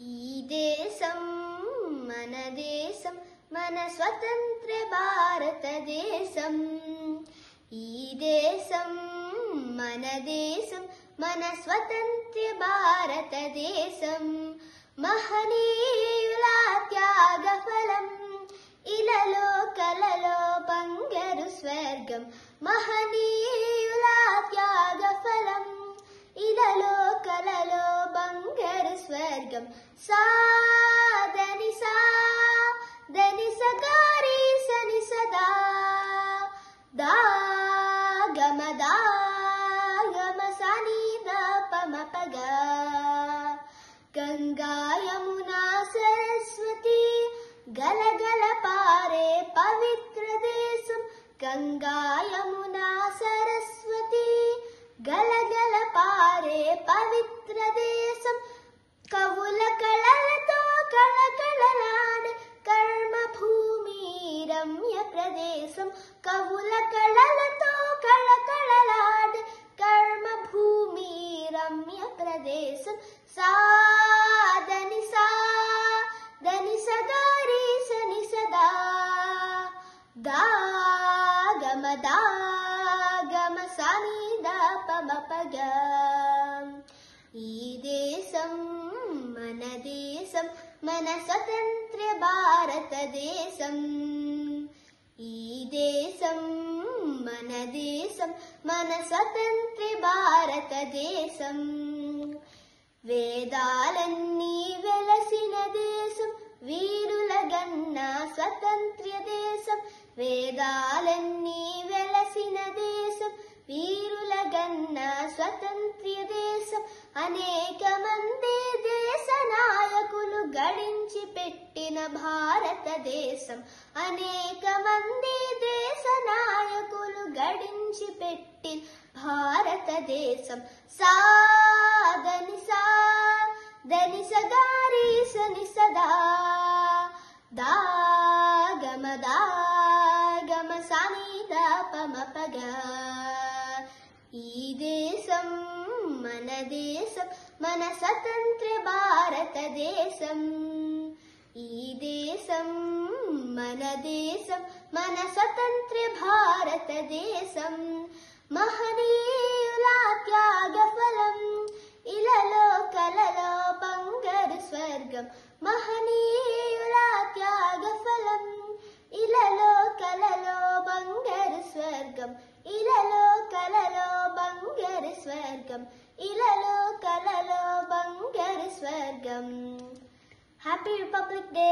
ఈ దేశం మన దేశం, మన స్వతంత్ర భారతదేశం. ఈ దేశం మన దేశం, మన స్వతంత్ర భారతదేశం. మహనీయుల త్యాగ ఫలం, ఇలలో కలలో బంగారు స్వర్గం. మహనీయుల త్యాగ ఫలం, ఇలలో కలలో బంగారు స్వర్గం. సాదని సా దని సగారి సని సదా దాగమ దాగమ సని దపమ పగా. గంగా యమునా సరస్వతి గలగల పారే పవిత్ర దేశం. గంగా యమునా సరస్వతి గలగల పారే పవిత్ర దేశం. కవుల కళలతో కళకళలాడే కర్మభూమి రమ్య ప్రదేశం. కవుల కళలతో కళకళలాడే కర్మభూమి రమ్య ప్రదేశం. సాదని సా దని సగారి సని సదా దాగమ దాగమ సని దపమ పగా. ఈ దేశం మన దేశం, మన స్వతంత్ర భారతదేశం. ఈ దేశం మన దేశం, మన స్వతంత్ర భారతదేశం. వేదాలన్నీ వెలసిన దేశం, వీరుల గన్న స్వతంత్ర దేశం. వేదాలన్నీ వెలసిన దేశం, వీరుల గన్న స్వతంత్ర దేశం. అనేక మంది దేశ నాయకులు గడించి పెట్టిన భారతదేశం. అనేక మంది దేశ నాయకులు గడించి పెట్టిన భారతదేశం. సాదని సా దని సగారి సని సదా దాగమ దాగమ సని దపమ పగా. ఈ దేశం మన దేశం, మన స్వతంత్ర భారతదేశం. ఈ దేశం మన దేశం, మన స్వతంత్ర భారతదేశం. మహనీయుల త్యాగ ఫలం, ఇలలో కలలో బంగారు స్వర్గం. మహనీయుల త్యాగ ఫలం, ఇలలో కలలో బంగారు స్వర్గం. ఇలలో కలలో బంగారు స్వర్గం. ఇలలో కలలో బంగారు స్వర్గం. Happy republic day.